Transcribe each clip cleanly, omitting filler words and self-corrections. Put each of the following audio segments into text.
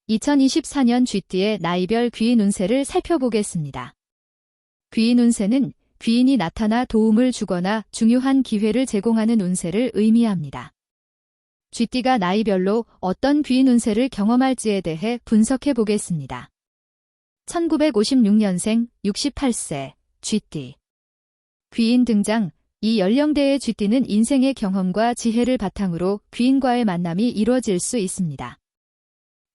2024년 쥐띠의 나이별 귀인 운세를 살펴보겠습니다. 귀인 운세는 귀인이 나타나 도움을 주거나 중요한 기회를 제공하는 운세를 의미합니다. 쥐띠가 나이별로 어떤 귀인 운세를 경험할지에 대해 분석해 보겠습니다. 1956년생 68세 쥐띠. 귀인 등장. 이 연령대의 쥐띠는 인생의 경험과 지혜를 바탕으로 귀인과의 만남이 이루어질 수 있습니다.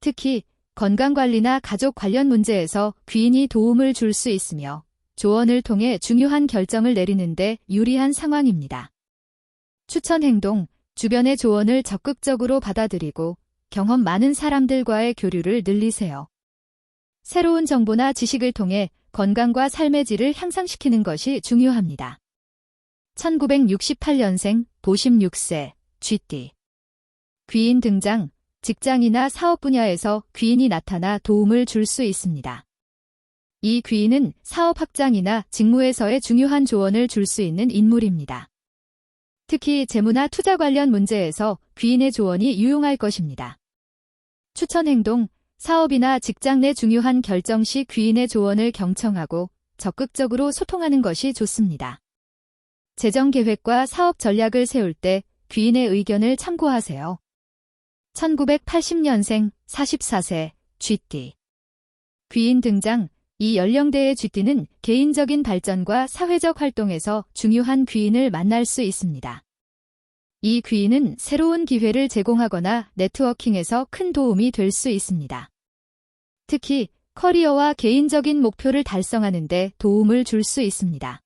특히 건강관리나 가족 관련 문제에서 귀인이 도움을 줄 수 있으며 조언을 통해 중요한 결정을 내리는데 유리한 상황입니다. 추천 행동. 주변의 조언을 적극적으로 받아들이고 경험 많은 사람들과의 교류를 늘리세요. 새로운 정보나 지식을 통해 건강과 삶의 질을 향상시키는 것이 중요합니다. 1968년생 56세 쥐띠. 귀인 등장. 직장이나 사업 분야에서 귀인이 나타나 도움을 줄 수 있습니다. 이 귀인은 사업 확장이나 직무에서의 중요한 조언을 줄 수 있는 인물입니다. 특히 재무나 투자 관련 문제에서 귀인의 조언이 유용할 것입니다. 추천 행동. 사업이나 직장 내 중요한 결정 시 귀인의 조언을 경청하고 적극적으로 소통하는 것이 좋습니다. 재정 계획과 사업 전략을 세울 때 귀인의 의견을 참고하세요. 1980년생 44세 쥐띠. 귀인 등장. 이 연령대의 쥐띠는 개인적인 발전과 사회적 활동에서 중요한 귀인을 만날 수 있습니다. 이 귀인은 새로운 기회를 제공하거나 네트워킹에서 큰 도움이 될 수 있습니다. 특히 커리어와 개인적인 목표를 달성하는 데 도움을 줄 수 있습니다.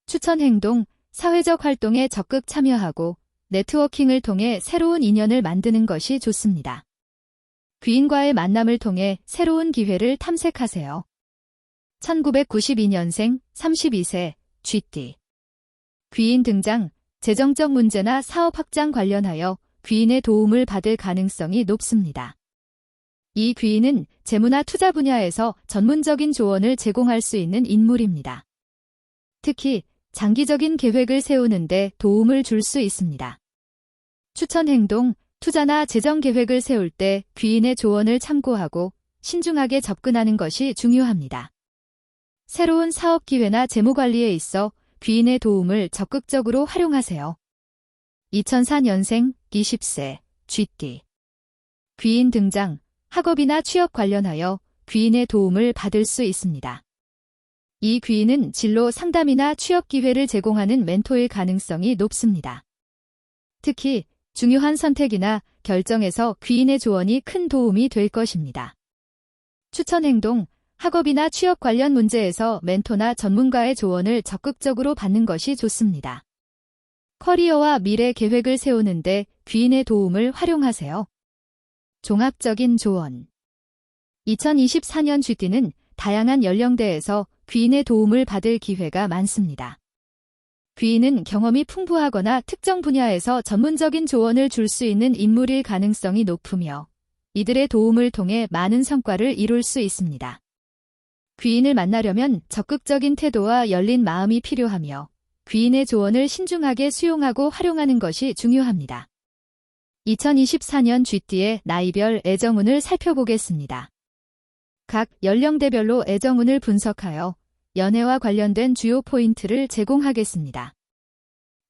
추천 행동. 사회적 활동에 적극 참여하고 네트워킹을 통해 새로운 인연을 만드는 것이 좋습니다. 귀인과의 만남을 통해 새로운 기회를 탐색하세요. 1992년생 32세 쥐띠. 귀인 등장. 재정적 문제나 사업 확장 관련하여 귀인의 도움을 받을 가능성이 높습니다. 이 귀인은 재무나 투자 분야에서 전문적인 조언을 제공할 수 있는 인물입니다. 특히 장기적인 계획을 세우는데 도움을 줄 수 있습니다. 추천 행동. 투자나 재정 계획을 세울 때 귀인의 조언을 참고하고 신중하게 접근하는 것이 중요합니다. 새로운 사업 기회나 재무 관리에 있어 귀인의 도움을 적극적으로 활용하세요. 2004년생 20세 쥐띠. 귀인 등장. 학업이나 취업 관련하여 귀인의 도움을 받을 수 있습니다. 이 귀인은 진로 상담이나 취업 기회를 제공하는 멘토일 가능성이 높습니다. 특히 중요한 선택이나 결정에서 귀인의 조언이 큰 도움이 될 것입니다. 추천 행동. 학업이나 취업 관련 문제에서 멘토나 전문가의 조언을 적극적으로 받는 것이 좋습니다. 커리어와 미래 계획을 세우는데 귀인의 도움을 활용하세요. 종합적인 조언. 2024년 쥐띠는 다양한 연령대에서 귀인의 도움을 받을 기회가 많습니다. 귀인은 경험이 풍부하거나 특정 분야에서 전문적인 조언을 줄 수 있는 인물일 가능성이 높으며 이들의 도움을 통해 많은 성과를 이룰 수 있습니다. 귀인을 만나려면 적극적인 태도와 열린 마음이 필요하며 귀인의 조언을 신중하게 수용하고 활용하는 것이 중요합니다. 2024년 쥐띠의 나이별 애정운을 살펴보겠습니다. 각 연령대별로 애정운을 분석하여 연애와 관련된 주요 포인트를 제공하겠습니다.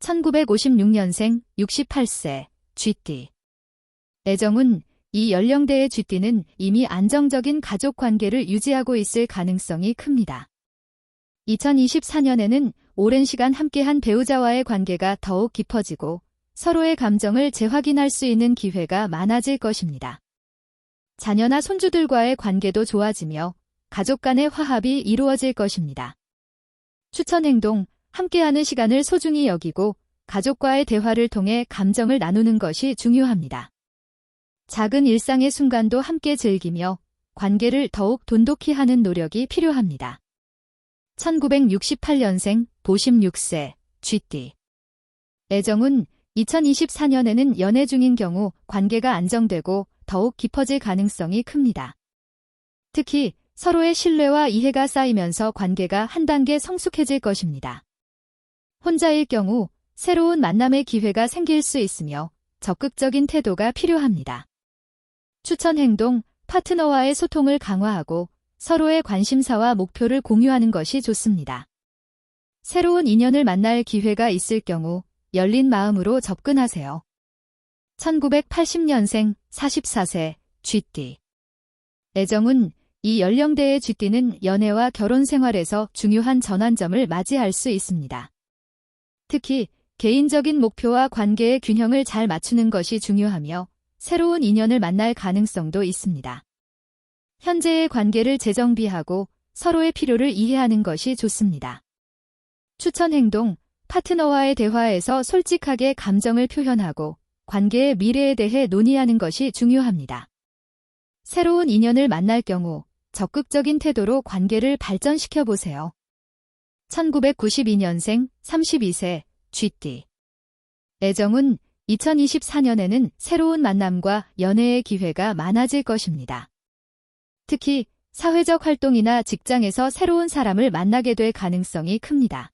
1956년생 68세 쥐띠. 애정운. 이 연령대의 쥐띠는 이미 안정적인 가족 관계를 유지하고 있을 가능성이 큽니다. 2024년에는 오랜 시간 함께한 배우자와의 관계가 더욱 깊어지고 서로의 감정을 재확인할 수 있는 기회가 많아질 것입니다. 자녀나 손주들과의 관계도 좋아지며 가족 간의 화합이 이루어질 것입니다. 추천 행동. 함께하는 시간을 소중히 여기고 가족과의 대화를 통해 감정을 나누는 것이 중요합니다. 작은 일상의 순간도 함께 즐기며 관계를 더욱 돈독히 하는 노력이 필요합니다. 1968년생 56세 쥐띠. 애정운. 2024년에는 연애 중인 경우 관계가 안정되고 더욱 깊어질 가능성이 큽니다. 특히 서로의 신뢰와 이해가 쌓이면서 관계가 한 단계 성숙해질 것입니다. 혼자일 경우 새로운 만남의 기회가 생길 수 있으며 적극적인 태도가 필요합니다. 추천 행동. 파트너와의 소통을 강화하고 서로의 관심사와 목표를 공유하는 것이 좋습니다. 새로운 인연을 만날 기회가 있을 경우 열린 마음으로 접근하세요. 1980년생 44세 쥐띠. 애정운. 이 연령대의 쥐띠는 연애와 결혼 생활에서 중요한 전환점을 맞이할 수 있습니다. 특히 개인적인 목표와 관계의 균형을 잘 맞추는 것이 중요하며 새로운 인연을 만날 가능성도 있습니다. 현재의 관계를 재정비하고 서로의 필요를 이해하는 것이 좋습니다. 추천 행동. 파트너와의 대화에서 솔직하게 감정을 표현하고 관계의 미래에 대해 논의하는 것이 중요합니다. 새로운 인연을 만날 경우 적극적인 태도로 관계를 발전시켜 보세요. 1992년생 32세 쥐띠. 애정운. 2024년에는 새로운 만남과 연애의 기회가 많아질 것입니다. 특히 사회적 활동이나 직장에서 새로운 사람을 만나게 될 가능성이 큽니다.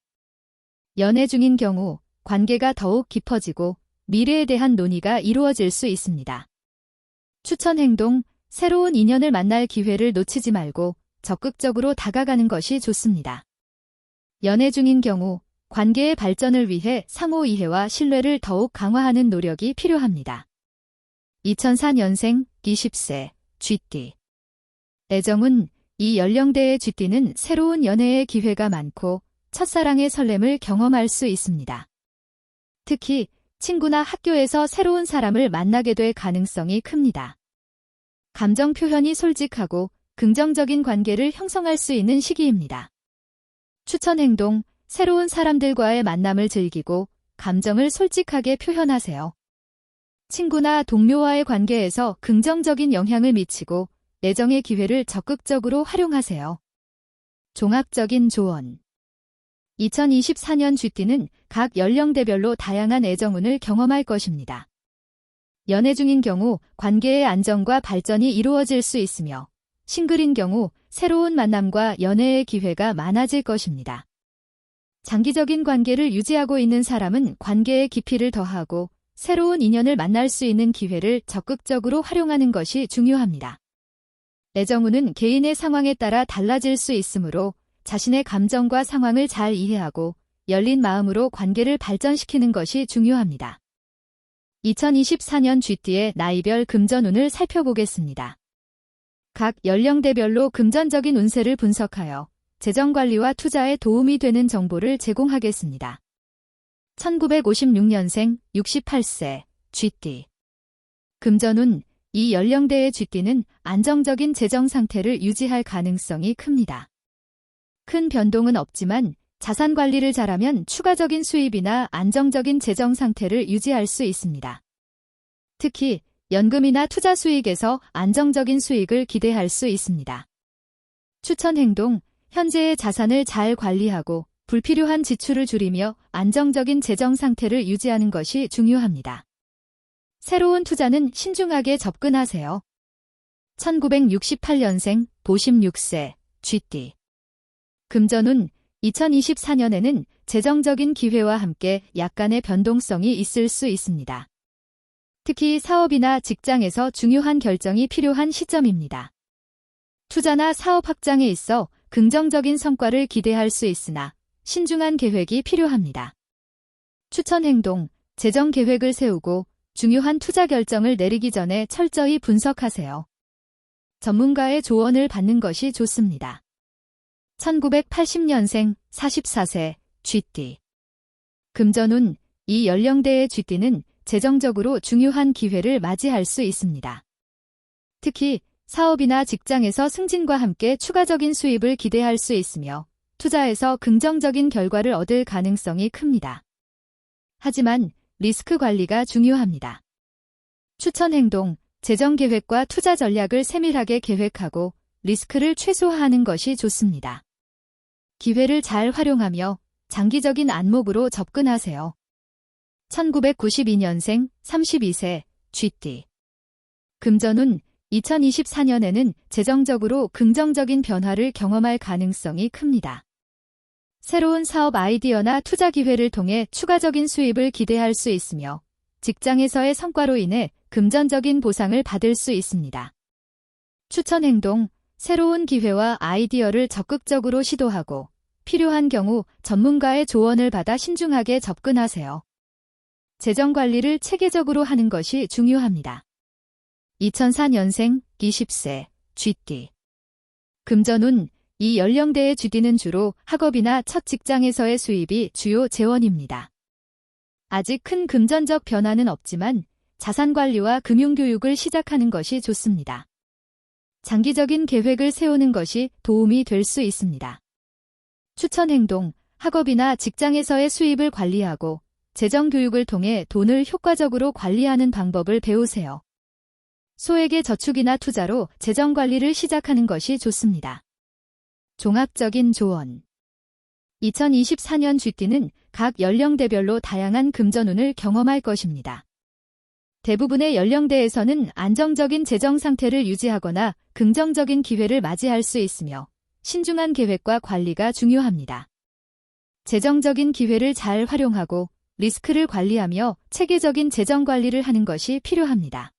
연애 중인 경우 관계가 더욱 깊어지고 미래에 대한 논의가 이루어질 수 있습니다. 추천 행동. 새로운 인연을 만날 기회를 놓치지 말고 적극적으로 다가가는 것이 좋습니다. 연애 중인 경우 관계의 발전을 위해 상호 이해와 신뢰를 더욱 강화하는 노력이 필요합니다. 2004년생 20세 쥐띠. 애정운. 이 연령대의 쥐띠는 새로운 연애의 기회가 많고 첫사랑의 설렘을 경험할 수 있습니다. 특히 친구나 학교에서 새로운 사람을 만나게 될 가능성이 큽니다. 감정 표현이 솔직하고 긍정적인 관계를 형성할 수 있는 시기입니다. 추천 행동. 새로운 사람들과의 만남을 즐기고 감정을 솔직하게 표현하세요. 친구나 동료와의 관계에서 긍정적인 영향을 미치고 애정의 기회를 적극적으로 활용하세요. 종합적인 조언. 2024년 쥐띠는 각 연령대별로 다양한 애정운을 경험할 것입니다. 연애 중인 경우 관계의 안정과 발전이 이루어질 수 있으며 싱글인 경우 새로운 만남과 연애의 기회가 많아질 것입니다. 장기적인 관계를 유지하고 있는 사람은 관계의 깊이를 더하고 새로운 인연을 만날 수 있는 기회를 적극적으로 활용하는 것이 중요합니다. 애정운은 개인의 상황에 따라 달라질 수 있으므로 자신의 감정과 상황을 잘 이해하고 열린 마음으로 관계를 발전시키는 것이 중요합니다. 2024년 쥐띠의 나이별 금전운을 살펴보겠습니다. 각 연령대별로 금전적인 운세를 분석하여 재정관리와 투자에 도움이 되는 정보를 제공하겠습니다. 1956년생 68세 쥐띠. 금전운. 이 연령대의 쥐띠는 안정적인 재정 상태를 유지할 가능성이 큽니다. 큰 변동은 없지만 자산 관리를 잘하면 추가적인 수입이나 안정적인 재정 상태를 유지할 수 있습니다. 특히 연금이나 투자 수익에서 안정적인 수익을 기대할 수 있습니다. 추천 행동. 현재의 자산을 잘 관리하고 불필요한 지출을 줄이며 안정적인 재정 상태를 유지하는 것이 중요합니다. 새로운 투자는 신중하게 접근하세요. 1968년생 56세 쥐띠. 금전운. 2024년에는 재정적인 기회와 함께 약간의 변동성이 있을 수 있습니다. 특히 사업이나 직장에서 중요한 결정이 필요한 시점입니다. 투자나 사업 확장에 있어 긍정적인 성과를 기대할 수 있으나 신중한 계획이 필요합니다. 추천 행동. 재정 계획을 세우고 중요한 투자 결정을 내리기 전에 철저히 분석하세요. 전문가의 조언을 받는 것이 좋습니다. 1980년생 44세 쥐띠. 금전운. 이 연령대의 쥐띠는 재정적으로 중요한 기회를 맞이할 수 있습니다. 특히 사업이나 직장에서 승진과 함께 추가적인 수입을 기대할 수 있으며 투자에서 긍정적인 결과를 얻을 가능성이 큽니다. 하지만 리스크 관리가 중요합니다. 추천 행동. 재정 계획과 투자 전략을 세밀하게 계획하고 리스크를 최소화하는 것이 좋습니다. 기회를 잘 활용하며 장기적인 안목으로 접근하세요. 1992년생 32세 쥐띠. 금전운. 2024년에는 재정적으로 긍정적인 변화를 경험할 가능성이 큽니다. 새로운 사업 아이디어나 투자 기회를 통해 추가적인 수입을 기대할 수 있으며 직장에서의 성과로 인해 금전적인 보상을 받을 수 있습니다. 추천 행동, 새로운 기회와 아이디어를 적극적으로 시도하고 필요한 경우 전문가의 조언을 받아 신중하게 접근하세요. 재정 관리를 체계적으로 하는 것이 중요합니다. 2004년생 20세 쥐띠. 금전운. 이 연령대의 쥐띠는 주로 학업이나 첫 직장에서의 수입이 주요 재원입니다. 아직 큰 금전적 변화는 없지만 자산 관리와 금융교육을 시작하는 것이 좋습니다. 장기적인 계획을 세우는 것이 도움이 될 수 있습니다. 추천 행동, 학업이나 직장에서의 수입을 관리하고 재정 교육을 통해 돈을 효과적으로 관리하는 방법을 배우세요. 소액의 저축이나 투자로 재정 관리를 시작하는 것이 좋습니다. 종합적인 조언. 2024년 쥐띠는 각 연령대별로 다양한 금전운을 경험할 것입니다. 대부분의 연령대에서는 안정적인 재정 상태를 유지하거나 긍정적인 기회를 맞이할 수 있으며 신중한 계획과 관리가 중요합니다. 재정적인 기회를 잘 활용하고 리스크를 관리하며 체계적인 재정 관리를 하는 것이 필요합니다.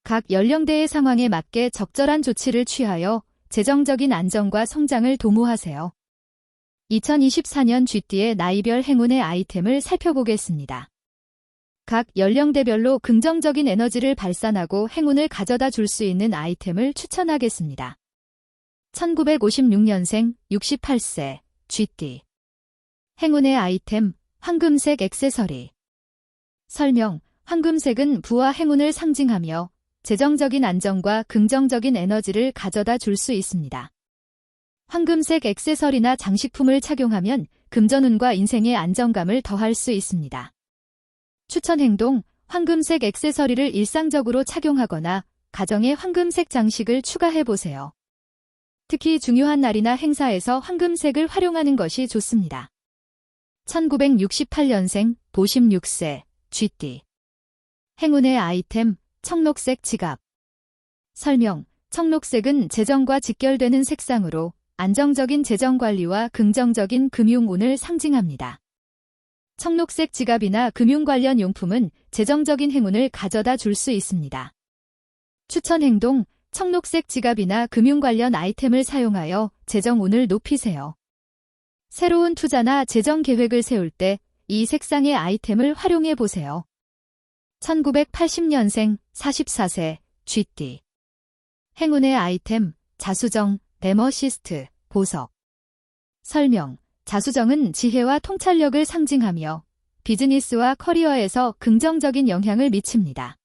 각 연령대의 상황에 맞게 적절한 조치를 취하여 재정적인 안정과 성장을 도모하세요. 2024년 쥐띠의 나이별 행운의 아이템을 살펴보겠습니다. 각 연령대별로 긍정적인 에너지를 발산하고 행운을 가져다 줄 수 있는 아이템을 추천하겠습니다. 1956년생 68세 쥐띠. 행운의 아이템, 황금색 액세서리. 설명, 황금색은 부와 행운을 상징하며 재정적인 안정과 긍정적인 에너지를 가져다 줄 수 있습니다. 황금색 액세서리나 장식품을 착용하면 금전운과 인생의 안정감을 더할 수 있습니다. 추천 행동, 황금색 액세서리를 일상적으로 착용하거나 가정에 황금색 장식을 추가해보세요. 특히 중요한 날이나 행사에서 황금색을 활용하는 것이 좋습니다. 1968년생 56세 쥐띠. 행운의 아이템, 청록색 지갑. 설명, 청록색은 재정과 직결되는 색상으로 안정적인 재정 관리와 긍정적인 금융운을 상징합니다. 청록색 지갑이나 금융 관련 용품은 재정적인 행운을 가져다 줄 수 있습니다. 추천 행동, 청록색 지갑이나 금융 관련 아이템을 사용하여 재정운을 높이세요. 새로운 투자나 재정 계획을 세울 때 이 색상의 아이템을 활용해 보세요. 1980년생 44세 쥐띠. 행운의 아이템, 자수정, 에머시스트, 보석. 설명, 자수정은 지혜와 통찰력을 상징하며 비즈니스와 커리어에서 긍정적인 영향을 미칩니다.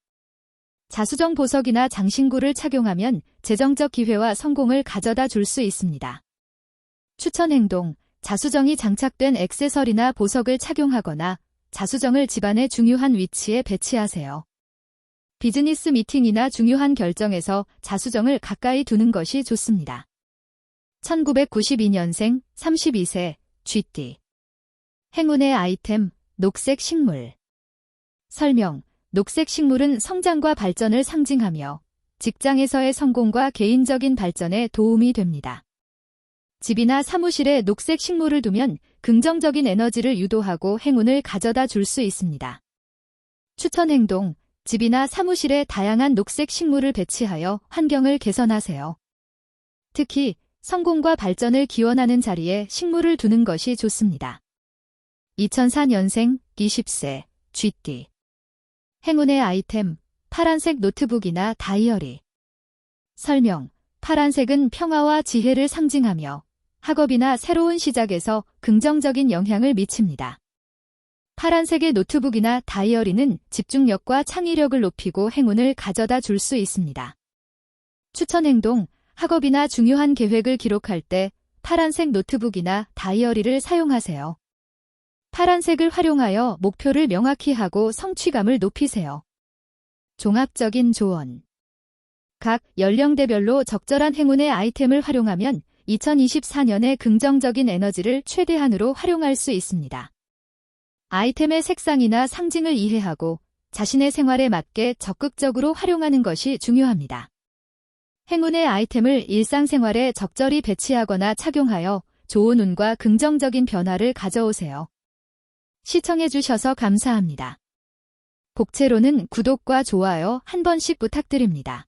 자수정 보석이나 장신구를 착용하면 재정적 기회와 성공을 가져다 줄 수 있습니다. 추천 행동, 자수정이 장착된 액세서리나 보석을 착용하거나 자수정을 집안의 중요한 위치에 배치하세요. 비즈니스 미팅이나 중요한 결정에서 자수정을 가까이 두는 것이 좋습니다. 1992년생 32세 쥐띠. 행운의 아이템, 녹색 식물. 설명, 녹색 식물은 성장과 발전을 상징하며 직장에서의 성공과 개인적인 발전에 도움이 됩니다. 집이나 사무실에 녹색 식물을 두면 긍정적인 에너지를 유도하고 행운을 가져다 줄 수 있습니다. 추천 행동, 집이나 사무실에 다양한 녹색 식물을 배치하여 환경을 개선하세요. 특히 성공과 발전을 기원하는 자리에 식물을 두는 것이 좋습니다. 2004년생 20세 쥐띠. 행운의 아이템, 파란색 노트북이나 다이어리. 설명, 파란색은 평화와 지혜를 상징하며 학업이나 새로운 시작에서 긍정적인 영향을 미칩니다. 파란색의 노트북이나 다이어리는 집중력과 창의력을 높이고 행운을 가져다 줄 수 있습니다. 추천 행동, 학업이나 중요한 계획을 기록할 때 파란색 노트북이나 다이어리를 사용하세요. 파란색을 활용하여 목표를 명확히 하고 성취감을 높이세요. 종합적인 조언. 각 연령대별로 적절한 행운의 아이템을 활용하면 2024년의 긍정적인 에너지를 최대한으로 활용할 수 있습니다. 아이템의 색상이나 상징을 이해하고 자신의 생활에 맞게 적극적으로 활용하는 것이 중요합니다. 행운의 아이템을 일상생활에 적절히 배치하거나 착용하여 좋은 운과 긍정적인 변화를 가져오세요. 시청해주셔서 감사합니다. 복채로는 구독과 좋아요 한 번씩 부탁드립니다.